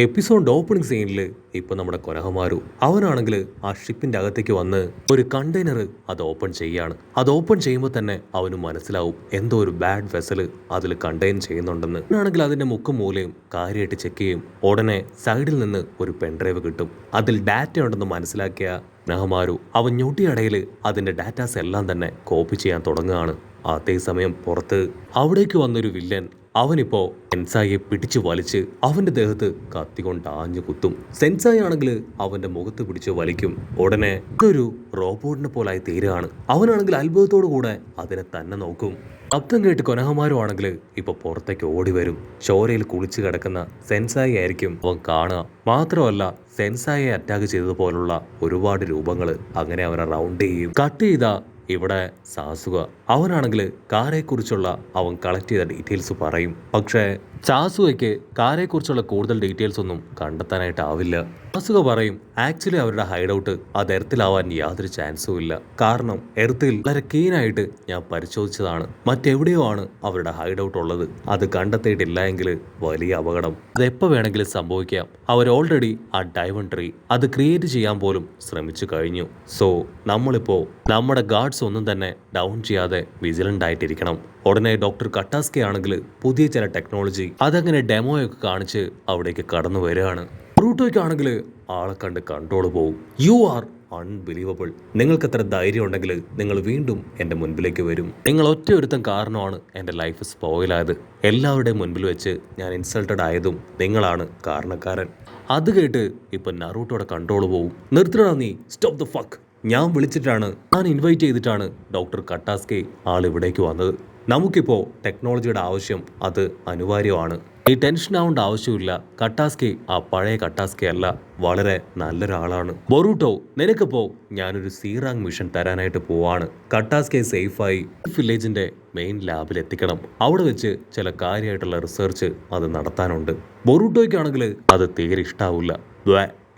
Episode opening സീനിൽ ഇപ്പൊ നമ്മുടെ കൊനഹമാരു അവനാണെങ്കിൽ ആ ഷിപ്പിന്റെ അകത്തേക്ക് വന്ന് ഒരു കണ്ടെയ്നർ അത് ഓപ്പൺ ചെയ്യാണ്. അത് ഓപ്പൺ ചെയ്യുമ്പോൾ തന്നെ അവന് മനസ്സിലാവും എന്തോ ഒരു ബാഡ് വെസൽ അതിൽ കണ്ടെയ്ൻ ചെയ്യുന്നുണ്ടെന്ന്. അവനാണെങ്കിൽ അതിന്റെ മുക്കും മൂലയും കാര്യമായിട്ട് ചെക്ക് ചെയ്യും. ഉടനെ സൈഡിൽ നിന്ന് ഒരു പെൻഡ്രൈവ് കിട്ടും. അതിൽ ഡാറ്റ ഉണ്ടെന്ന് മനസ്സിലാക്കിയ കൊനഹമാരു അവൻ ഞൊട്ടിയടയിൽ അതിന്റെ ഡാറ്റാസ് എല്ലാം തന്നെ കോപ്പി ചെയ്യാൻ തുടങ്ങുകയാണ്. അതേസമയം പുറത്ത് അവിടേക്ക് വന്നൊരു വില്ലൻ അവനിപ്പോ സെൻസായിയെ പിടിച്ചു വലിച്ച് അവന്റെ ദേഹത്ത് കത്തികൊണ്ട് ആഞ്ഞു കുത്തും. സെൻസായി ആണെങ്കിൽ അവന്റെ മുഖത്ത് പിടിച്ച് വലിക്കും. ഉടനെ ഇതൊരു റോബോട്ടിനെ പോലായി തീരുകയാണ്. അവനാണെങ്കിൽ അത്ഭുതത്തോടു കൂടെ അതിനെ തന്നെ നോക്കും. ശബ്ദം കേട്ട് കൊനഹമാരും ആണെങ്കിൽ ഇപ്പൊ പുറത്തേക്ക് ഓടി വരും. ചോരയിൽ കുളിച്ചു കിടക്കുന്ന സെൻസായി ആയിരിക്കും അവൻ കാണുക. മാത്രമല്ല സെൻസായിയെ അറ്റാക്ക് ചെയ്തതുപോലുള്ള ഒരുപാട് രൂപങ്ങൾ അങ്ങനെ അവനെ റൗണ്ട് ചെയ്യും. കട്ട് ചെയ്ത ഇവിടെ സാസുക അവനാണെങ്കിൽ കാരെക്കുറിച്ചുള്ള അവൻ കളക്ട് ചെയ്ത ഡീറ്റെയിൽസ് പറയും. പക്ഷേ സാസുവയ്ക്ക് കാരെക്കുറിച്ചുള്ള കൂടുതൽ ഡീറ്റെയിൽസ് ഒന്നും കണ്ടെത്താനായിട്ടാവില്ല. സാസുക പറയും ആക്ച്വലി അവരുടെ ഹൈഡ് ഔട്ട് അത് എർത്തിലാവാൻ യാതൊരു ചാൻസും ഇല്ല. കാരണം എർത്തിൽ വളരെ കീനായിട്ട് ഞാൻ പരിശോധിച്ചതാണ്. മറ്റെവിടെയോ ആണ് അവരുടെ ഹൈഡ് ഔട്ട് ഉള്ളത്. അത് കണ്ടെത്തിയിട്ടില്ല എങ്കിൽ വലിയ അപകടം അതെപ്പോ വേണമെങ്കിലും സംഭവിക്കാം. അവർ ഓൾറെഡി ആ ഡയമണ്ട് ട്രീ അത് ക്രിയേറ്റ് ചെയ്യാൻ പോലും ശ്രമിച്ചു കഴിഞ്ഞു. സോ നമ്മളിപ്പോ നമ്മുടെ ഗാർഡ്സ് ഒന്നും തന്നെ ഡൗൺ ചെയ്യാതെ വിജിലന്റ് ആയിട്ടിരിക്കണം. ഉടനെ ഡോക്ടർ കട്ടാസ്കെ ആണെങ്കിൽ പുതിയ ചില ടെക്നോളജി അതങ്ങനെ ഡെമോയൊക്കെ കാണിച്ച് അവിടേക്ക് കടന്നു വരികയാണ്. ബ്രൂട്ടോയ്ക്കാണെങ്കിൽ ആളെ കണ്ട് കൺട്രോൾ പോകും. You are unbelievable. നിങ്ങൾക്ക് എത്ര ധൈര്യം ഉണ്ടെങ്കിൽ നിങ്ങൾ വീണ്ടും എൻ്റെ മുൻപിലേക്ക് വരും. നിങ്ങൾ ഒറ്റ ഒരുത്തം കാരണമാണ് എൻ്റെ ലൈഫ് സ്പോയിലായത്. എല്ലാവരുടെയും മുൻപിൽ വെച്ച് ഞാൻ ഇൻസൾട്ടഡ് ആയതും നിങ്ങളാണ് കാരണക്കാരൻ. അത് കേട്ട് ഇപ്പൊ നറൂട്ടോടെ കൺട്രോൾ പോകും. നിർത്തണ നീ, സ്റ്റോപ്പ് ദ ഫക്ക്. ഞാൻ വിളിച്ചിട്ടാണ്, ഞാൻ ഇൻവൈറ്റ് ചെയ്തിട്ടാണ് ഡോക്ടർ കട്ടാസ്കെ ആൾ ഇവിടേക്ക് വന്നത്. നമുക്കിപ്പോൾ ടെക്നോളജിയുടെ ആവശ്യം അത് അനിവാര്യമാണ്. ഈ ടെൻഷൻ ആവേണ്ട ആവശ്യമില്ല. കട്ടാസ്കെ ആ പഴയ കട്ടാസ്കെ അല്ല, വളരെ നല്ലൊരാളാണ്. ബൊറൂട്ടോ, നിനക്കിപ്പോ ഞാനൊരു സീറാങ് മിഷൻ തരാനായിട്ട് പോവാണ്. കട്ടാസ്കെ സേഫായി വില്ലേജിന്റെ മെയിൻ ലാബിൽ എത്തിക്കണം. അവിടെ വെച്ച് ചില കാര്യമായിട്ടുള്ള റിസർച്ച് അത് നടത്താനുണ്ട്. ബൊറൂട്ടോയ്ക്കാണെങ്കിൽ അത് തീരെ ഇഷ്ടാവില്ല.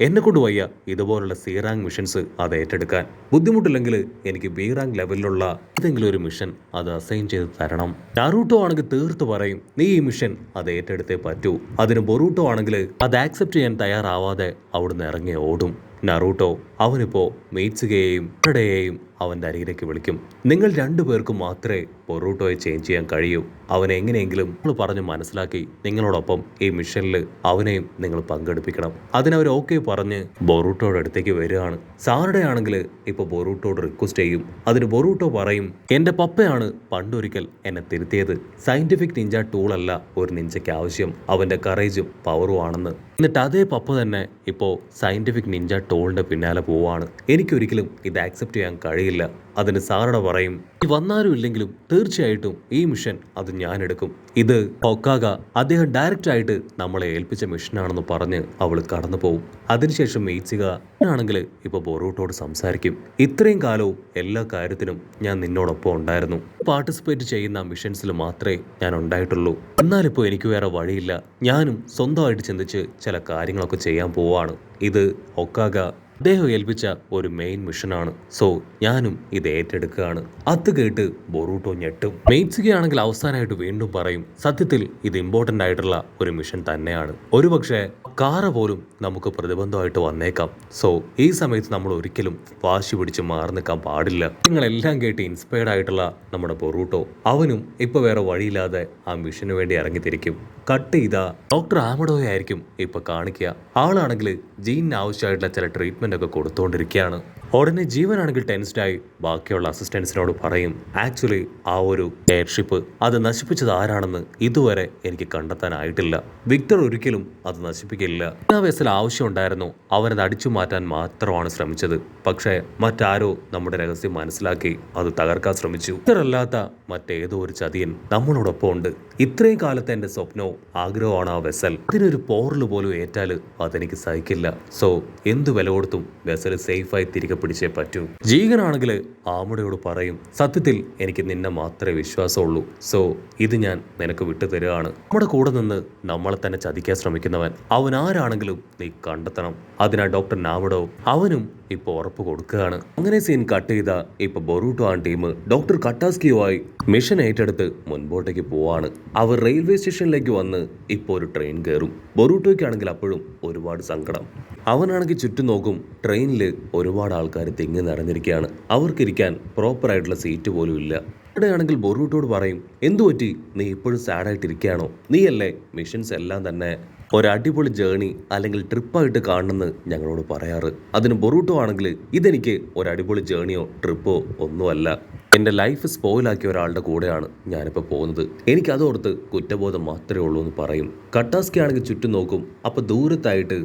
എന്നെ കൊണ്ട് വയ്യ ഇതുപോലുള്ള സീറാങ് മിഷൻസ് അത് ഏറ്റെടുക്കാൻ. ബുദ്ധിമുട്ടില്ലെങ്കിൽ എനിക്ക് ബി റാങ്ക് ലെവലിലുള്ള ഏതെങ്കിലും ഒരു മിഷൻ അത് അസൈൻ ചെയ്ത് തരണം. നറൂട്ടോ ആണെങ്കിൽ തീർത്ത് പറയും നീ ഈ മിഷൻ അത് ഏറ്റെടുത്തേ പറ്റൂ. അതിന് ബൊറൂട്ടോ ആണെങ്കിൽ അത് ആക്സെപ്റ്റ് ചെയ്യാൻ തയ്യാറാവാതെ അവിടുന്ന് ഇറങ്ങി ഓടും. നറൂട്ടോ അവനിപ്പോ മീറ്റ്സുകയെയും യെയും അവൻ്റെ അരികിലേക്ക് വിളിക്കും. നിങ്ങൾ രണ്ടുപേർക്കും മാത്രമേ ബൊറൂട്ടോയെ ചേഞ്ച് ചെയ്യാൻ കഴിയൂ. അവനെ എങ്ങനെയെങ്കിലും നിങ്ങൾ പറഞ്ഞ് മനസ്സിലാക്കി നിങ്ങളോടൊപ്പം ഈ മിഷനിൽ അവനെയും നിങ്ങൾ പങ്കെടുപ്പിക്കണം. അതിനവർ ഓക്കെ പറഞ്ഞ് ബൊറൂട്ടോയുടെ അടുത്തേക്ക് വരികയാണ്. സാറുടെ ആണെങ്കിൽ ഇപ്പൊ ബൊറൂട്ടോട് റിക്വസ്റ്റ് ചെയ്യും. അതിന് ബൊറൂട്ടോ പറയും എൻ്റെ പപ്പയാണ് പണ്ടൊരിക്കൽ എന്നെ തിരുത്തിയത്. സയന്റിഫിക് നിഞ്ച ടൂൾ അല്ല ഒരു നിഞ്ചയ്ക്ക് ആവശ്യം, അവൻ്റെ കറേജും പവറും ആണെന്ന്. എന്നിട്ട് അതേ പപ്പ തന്നെ ഇപ്പോൾ സയന്റിഫിക് നിഞ്ച ടൂളിന്റെ പിന്നാലെ പോവാണ്. എനിക്കൊരിക്കലും ഇത് ആക്സെപ്റ്റ് ചെയ്യാൻ കഴിയില്ല. അതിന് സാറട പറയും വന്നാലും ഇല്ലെങ്കിലും തീർച്ചയായിട്ടും ഈ മിഷൻ അത് ഞാൻ എടുക്കും. ഇത് ഹൊക്കാഗ അദ്ദേഹം ഡയറക്റ്റ് ആയിട്ട് നമ്മളെ ഏൽപ്പിച്ച മിഷനാണെന്ന് പറഞ്ഞ് അവൾ കടന്നു പോകും. അതിനുശേഷം മീറ്റ്സുക ആണെങ്കിൽ ഇപ്പൊ ബൊറൂട്ടോട് സംസാരിക്കും. ഇത്രയും കാലവും എല്ലാ കാര്യത്തിനും ഞാൻ നിന്നോടൊപ്പം ഉണ്ടായിരുന്നു. പാർട്ടിസിപ്പേറ്റ് ചെയ്യുന്ന മിഷൻസിൽ മാത്രമേ ഞാൻ ഉണ്ടായിട്ടുള്ളൂ. എന്നാലിപ്പോൾ എനിക്ക് വേറെ വഴിയില്ല. ഞാനും സ്വന്തമായിട്ട് ചിന്തിച്ച് ചില കാര്യങ്ങളൊക്കെ ചെയ്യാൻ പോവാണ്. ഇത് ഹൊക്കാഗ അദ്ദേഹം ഏൽപ്പിച്ച ഒരു മെയിൻ മിഷനാണ്. സോ ഞാനും ഇത് ഏറ്റെടുക്കുകയാണ്. അത് കേട്ട് ബൊറൂട്ടോ ഞെട്ടും. മെയ്റ്റ്സുകയാണെങ്കിൽ അവസാനമായിട്ട് വീണ്ടും പറയും സത്യത്തിൽ ഇത് ഇമ്പോർട്ടൻ്റ് ആയിട്ടുള്ള ഒരു മിഷൻ തന്നെയാണ്. ഒരുപക്ഷെ കാറ പോലും നമുക്ക് പ്രതിബന്ധമായിട്ട് വന്നേക്കാം. സോ ഈ സമയത്ത് നമ്മൾ ഒരിക്കലും വാശി പിടിച്ച് മാറി നിൽക്കാൻ പാടില്ല. നിങ്ങളെല്ലാം കേട്ട് ഇൻസ്പയർഡ് ആയിട്ടുള്ള നമ്മുടെ ബൊറൂട്ടോ അവനും ഇപ്പൊ വേറെ വഴിയില്ലാതെ ആ മിഷന് വേണ്ടി ഇറങ്ങിത്തിരിക്കും. കട്ട് ചെയ്ത ഡോക്ടർ ആമഡോയെ ആയിരിക്കും ഇപ്പൊ കാണിക്കുക. ആളാണെങ്കിൽ ജീനിന് ആവശ്യമായിട്ടുള്ള ചില ട്രീറ്റ്മെന്റ് ഒക്കെ കൊടുത്തുകൊണ്ടിരിക്കുകയാണ്. ഉടനെ ജീവനാണെങ്കിൽ ടെൻസ്ഡായി ബാക്കിയുള്ള അസിസ്റ്റൻസിനോട് പറയും ആക്ച്വലി ആ ഒരു എയർഷിപ്പ് അത് നശിപ്പിച്ചത് ആരാണെന്ന് ഇതുവരെ എനിക്ക് കണ്ടെത്താനായിട്ടില്ല. വിക്ടർ ഒരിക്കലും അത് നശിപ്പിക്കില്ല. വെസൽ ആവശ്യമുണ്ടായിരുന്നു, അവനത് അടിച്ചു മാറ്റാൻ മാത്രമാണ് ശ്രമിച്ചത്. പക്ഷേ മറ്റാരോ നമ്മുടെ രഹസ്യം മനസ്സിലാക്കി അത് തകർക്കാൻ ശ്രമിച്ചു. വിക്ടർ അല്ലാത്ത മറ്റേതോ ഒരു ചതിയൻ നമ്മളോടൊപ്പം ഉണ്ട്. ഇത്രയും കാലത്തെ എൻ്റെ സ്വപ്നവും ആഗ്രഹമാണ് ആ വെസൽ. അതിനൊരു പോറൽ പോലും ഏറ്റാൽ അതെനിക്ക് സഹിക്കില്ല. സോ എന്ത് വില കൊടുത്തും വെസൽ സേഫായി തിരികെ പിടിച്ചേ പറ്റൂ. ജീകനാണെങ്കിൽ ആമുടയോട് പറയും, സത്യത്തിൽ എനിക്ക് നിന്നെ മാത്രമേ വിശ്വാസമുള്ളൂ. സോ ഇത് ഞാൻ നിനക്ക് വിട്ടു തരികയാണ്. നമ്മുടെ കൂടെ നിന്ന് നമ്മളെ തന്നെ ചതിക്കാൻ ശ്രമിക്കുന്നവൻ അവൻ ആരാണെങ്കിലും നീ കണ്ടെത്തണം. അതിനാ ഡോക്ടർ നാവഡോ അവനും ഇപ്പൊ ഉറപ്പ് കൊടുക്കുകയാണ്. അങ്ങനെ സീൻ കട്ട് ചെയ്ത ഇപ്പൊ ബൊറൂട്ടോ ആ ടീം ഡോക്ടർ കട്ടാസ്കിയുമായി മിഷൻ ഏറ്റെടുത്ത് മുൻപോട്ടേക്ക് പോവാണ്. അവർ റെയിൽവേ സ്റ്റേഷനിലേക്ക് വന്ന് ഇപ്പോൾ ഒരു ട്രെയിൻ കയറും. ബൊറൂട്ടോയ്ക്കാണെങ്കിൽ അപ്പോഴും ഒരുപാട് സങ്കടം. അവനാണെങ്കിൽ ചുറ്റും നോക്കും. ട്രെയിനിൽ ഒരുപാട് ആൾക്കാർ തിങ്ങി നിറഞ്ഞിരിക്കുകയാണ്. അവർക്കിരിക്കാൻ പ്രോപ്പറായിട്ടുള്ള സീറ്റ് പോലും ഇല്ല. ഇവിടെയാണെങ്കിൽ ബൊറൂട്ടോട് പറയും, എന്തുപറ്റി നീ ഇപ്പോഴും സാഡായിട്ടിരിക്കുകയാണോ? നീയല്ലേ മിഷൻസ് എല്ലാം തന്നെ ഒരടിപൊളി ജേണി അല്ലെങ്കിൽ ട്രിപ്പായിട്ട് കാണണമെന്ന് ഞങ്ങളോട് പറയാറ്. അതിന് ബൊറൂട്ടോ ആണെങ്കിൽ ഇതെനിക്ക് ഒരടിപൊളി ജേണിയോ ട്രിപ്പോ ഒന്നുമല്ല. എൻ്റെ ലൈഫ് സ്പോയിലാക്കിയ ഒരാളുടെ കൂടെയാണ് ഞാനിപ്പോൾ പോകുന്നത്. എനിക്കതോർത്ത് കുറ്റബോധം മാത്രമേ ഉള്ളൂ എന്ന് പറയും. കട്ടാസ്കി ആണെങ്കിൽ ചുറ്റും നോക്കും. അപ്പോൾ ദൂരത്തായിട്ട്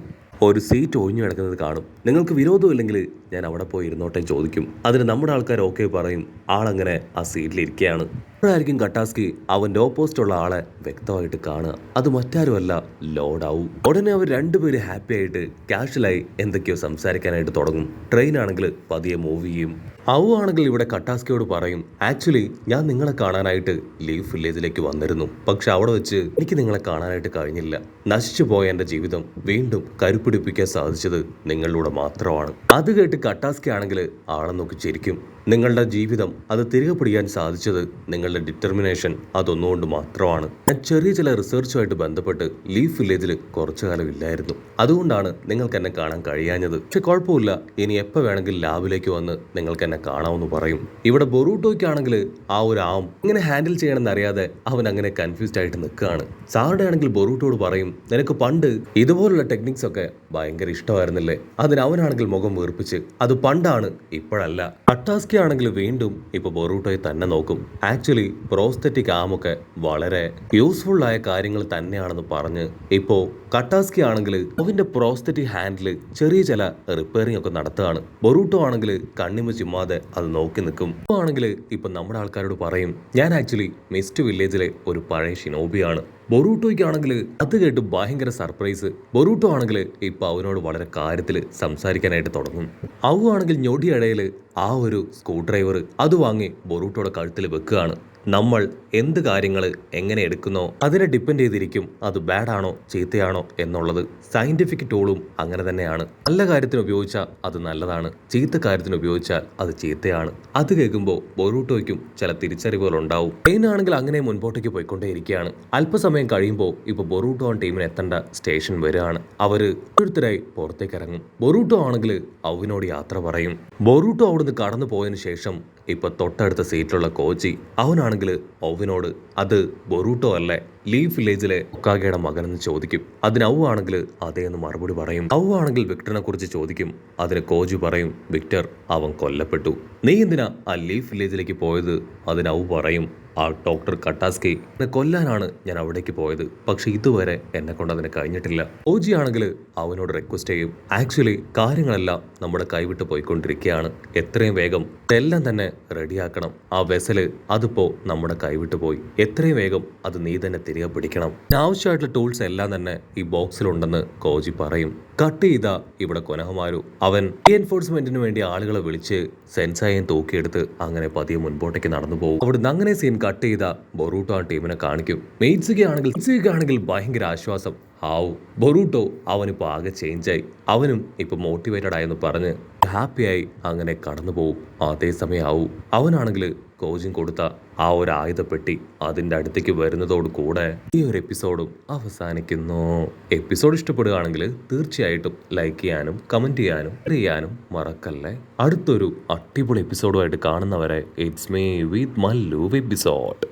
ഒരു സീറ്റ് ഒഴിഞ്ഞു കിടക്കുന്നത് കാണും. നിങ്ങൾക്ക് വിരോധമില്ലെങ്കിൽ ഞാൻ അവിടെ പോയി ഇരുന്നോട്ടെ ചോദിക്കും. അതിന് നമ്മുടെ ആൾക്കാർ ഓക്കെ പറയും. ആളങ്ങനെ ആ സീറ്റിലിരിക്കുകയാണ്. അപ്പോഴായിരിക്കും കട്ടാസ്കി അവൻ്റെ ഓപ്പോസിറ്റുള്ള ആളെ വ്യക്തമായിട്ട് കാണുക. അത് മറ്റാരുമല്ല, ലോഡാവും. ഉടനെ അവർ രണ്ടുപേരും ഹാപ്പി ആയിട്ട് കാഷ്വലായി എന്തൊക്കെയോ സംസാരിക്കാനായിട്ട് തുടങ്ങും. ട്രെയിൻ ആണെങ്കിൽ പതിയെ മൂവ് ചെയ്യും. അവു ആണെങ്കിൽ ഇവിടെ കട്ടാസ്കിയോട് പറയും, ആക്ച്വലി ഞാൻ നിങ്ങളെ കാണാനായിട്ട് ലീഫ് വില്ലേജിലേക്ക് വന്നിരുന്നു. പക്ഷെ അവിടെ വെച്ച് എനിക്ക് നിങ്ങളെ കാണാനായിട്ട് കഴിഞ്ഞില്ല. നശിച്ചു പോയ എൻ്റെ ജീവിതം വീണ്ടും കരുപ്പിടിപ്പിക്കാൻ സാധിച്ചത് നിങ്ങളിലൂടെ മാത്രമാണ്. അത് കേട്ട് കട്ടാസ്കി ആണെങ്കിൽ ആളെ നോക്കി ചിരിക്കും. നിങ്ങളുടെ ജീവിതം അത് തിരികെ പിടിക്കാൻ സാധിച്ചത് നിങ്ങളുടെ ഡിറ്റർമിനേഷൻ അതൊന്നുകൊണ്ട് മാത്രമാണ്. ഞാൻ ചെറിയ ചില റിസർച്ചുമായിട്ട് ബന്ധപ്പെട്ട് ലീഫ് വില്ലേജിൽ കുറച്ചു കാലം ഇല്ലായിരുന്നു. അതുകൊണ്ടാണ് നിങ്ങൾക്ക് എന്നെ കാണാൻ കഴിയാഞ്ഞത്. പക്ഷെ കുഴപ്പമില്ല, ഇനി എപ്പോൾ വേണമെങ്കിൽ ലാബിലേക്ക് വന്ന് നിങ്ങൾക്ക് എന്നെ കാണാമെന്ന് പറയും. ഇവിടെ ബൊറൂട്ടോയ്ക്കാണെങ്കിൽ ആ ഒരു ആം ഇങ്ങനെ ഹാൻഡിൽ ചെയ്യണമെന്ന് അറിയാതെ അവൻ അങ്ങനെ കൺഫ്യൂസ്ഡ് ആയിട്ട് നിൽക്കുകയാണ്. സാറുടെ ആണെങ്കിൽ ബൊറൂട്ടോട് പറയും, നിനക്ക് പണ്ട് ഇതുപോലുള്ള ടെക്നിക്സ് ഒക്കെ ഭയങ്കര ഇഷ്ടമായിരുന്നില്ലേ? അതിന് അവനാണെങ്കിൽ മുഖം വീർപ്പിച്ച്, അത് പണ്ടാണ്, ഇപ്പോഴല്ല. കട്ടാസ്കി ആണെങ്കിൽ വീണ്ടും ഇപ്പൊ ബൊറൂട്ടോയെ തന്നെ നോക്കും. ആക്ച്വലി പ്രോസ്തെറ്റിക് ആമൊക്കെ വളരെ യൂസ്ഫുൾ ആയ കാര്യങ്ങൾ തന്നെയാണെന്ന് പറഞ്ഞ് ഇപ്പോ കട്ടാസ്കി ആണെങ്കിൽ അവന്റെ പ്രോസ്തെറ്റിക് ഹാൻഡിൽ ചെറിയ ചില റിപ്പയറിംഗ് ഒക്കെ നടത്തുകയാണ്. ബൊറൂട്ടോ ആണെങ്കിൽ കണ്ണിമ ചിമ്മാതെ അത് നോക്കി നിൽക്കും. ഇപ്പൊ ആണെങ്കിൽ ഇപ്പൊ നമ്മുടെ ആൾക്കാരോട് പറയും, ഞാൻ ആക്ച്വലി മിസ്റ്റ് വില്ലേജിലെ ഒരു പഴയ ഷിനോബിയാണ്. ബൊറൂട്ടോയ്ക്കാണെങ്കിൽ അത് കേട്ട് ഭയങ്കര സർപ്രൈസ്. ബൊറൂട്ടോ ആണെങ്കിൽ ഇപ്പൊ അവനോട് വളരെ കാര്യത്തിൽ സംസാരിക്കാനായിട്ട് തുടങ്ങും. അവു ആണെങ്കിൽ ഞൊടിയിടയിൽ ആ ഒരു സ്ക്രൂ ഡ്രൈവർ അത് വാങ്ങി ബൊറൂട്ടോയുടെ കഴുത്തിൽ വെക്കുകയാണ്. നമ്മൾ എന്ത് കാര്യങ്ങൾ എങ്ങനെ എടുക്കുന്നോ അതിനെ ഡിപ്പെൻഡ് ചെയ്തിരിക്കും അത് ബാഡാണോ ചീത്തയാണോ എന്നുള്ളത്. സയന്റിഫിക് ടൂളും അങ്ങനെ തന്നെയാണ്. നല്ല കാര്യത്തിന് ഉപയോഗിച്ചാൽ അത് നല്ലതാണ്, ചീത്ത കാര്യത്തിന് ഉപയോഗിച്ചാൽ അത് ചീത്തയാണ്. അത് കേൾക്കുമ്പോൾ ബൊറൂട്ടോയ്ക്കും ചില തിരിച്ചറിവുകൾ ഉണ്ടാവും. ട്രെയിനാണെങ്കിൽ അങ്ങനെ മുൻപോട്ടേക്ക് പോയിക്കൊണ്ടേയിരിക്കുകയാണ്. അല്പസമയം കഴിയുമ്പോൾ ഇപ്പൊ ബൊറൂട്ടോ ടീമിന് എത്തേണ്ട സ്റ്റേഷൻ വരികയാണ്. അവര് ഓരോരുത്തരായി പുറത്തേക്ക് ഇറങ്ങും. ബൊറൂട്ടോ ആണെങ്കിൽ അവനോട് യാത്ര പറയും. ബൊറൂട്ടോ അവിടുന്ന് കടന്നു പോയതിനു ശേഷം ഇപ്പൊ തൊട്ടടുത്ത സീറ്റിലുള്ള കോച്ചി അവനാണെങ്കിൽ ഒവിനോട് അത് ബൊറൂട്ടോ അല്ലേ, ലീഫ് വില്ലേജിലെ ഒക്കാഗയുടെ മകനെന്ന് ചോദിക്കും. അതിന് അവു ആണെങ്കിൽ അതേന്ന് മറുപടി പറയും. അവു ആണെങ്കിൽ വിക്ടറിനെ കുറിച്ച് ചോദിക്കും. അതിന് കോജി പറയും, വിക്ടർ അവൻ കൊല്ലപ്പെട്ടു. നീ എന്തിനാ ആ ലീഫ് വില്ലേജിലേക്ക് പോയത്? അതിന് അവു പറയും, ആ ഡോക്ടർ കട്ടാസ്കി എന്നെ കൊല്ലാനാണ് ഞാൻ അവിടേക്ക് പോയത്. പക്ഷെ ഇതുവരെ എന്നെ കൊണ്ട് അതിന് കഴിഞ്ഞിട്ടില്ല. ഓജി ആണെങ്കിൽ അവനോട് റിക്വസ്റ്റ് ചെയ്യും, ആക്ച്വലി കാര്യങ്ങളെല്ലാം നമ്മുടെ കൈവിട്ട് പോയിക്കൊണ്ടിരിക്കുകയാണ്. എത്രയും വേഗം എല്ലാം തന്നെ റെഡിയാക്കണം. ആ വെസല് അതിപ്പോ നമ്മുടെ കൈവിട്ട് പോയി. എത്രയും വേഗം അത് നീ തന്നെ തിരികെ പിടിക്കണം. ആവശ്യമായിട്ടുള്ള ടൂൾസ് എല്ലാം തന്നെ ഈ ബോക്സിലുണ്ടെന്ന് കോജി പറയും. കട്ട് ചെയ്ത ഇവിടെ കൊനഹമാരു അവൻ എൻഫോഴ്സ്മെന്റിന് വേണ്ടി ആളുകളെ വിളിച്ച് സെൻസായെ തൂക്കിയെടുത്ത് അങ്ങനെ മുൻപോട്ടേക്ക് നടന്നു പോകും. അവിടുന്ന് അങ്ങനെ സീൻ കട്ട് ചെയ്ത ബൊറൂട്ടോ ടീമിനെ കാണിക്കും. മെയ്റ്റ്സുക ആണെങ്കിൽ ഭയങ്കര ആശ്വാസം. ഹാവു ബൊറൂട്ടോ അവനിപ്പോൾ ആകെ ചേഞ്ചായി, അവനും ഇപ്പൊ മോട്ടിവേറ്റഡ് ആയെന്ന് പറഞ്ഞ് ഹാപ്പിയായി അങ്ങനെ കടന്നു പോകും. അതേസമയം അവനാണെങ്കിൽ കോച്ചിങ് കൊടുത്ത ആ ഒരു ആയുധപ്പെട്ടി അതിൻ്റെ അടുത്തേക്ക് വരുന്നതോട് കൂടെ ഈ ഒരു എപ്പിസോഡും അവസാനിക്കുന്നു. എപ്പിസോഡ് ഇഷ്ടപ്പെടുകയാണെങ്കിൽ തീർച്ചയായിട്ടും ലൈക്ക് ചെയ്യാനും കമന്റ് ചെയ്യാനും മറക്കല്ലേ. അടുത്തൊരു അടിപൊളി എപ്പിസോഡുമായിട്ട് കാണുന്നവരെ it's me with Mallu episode.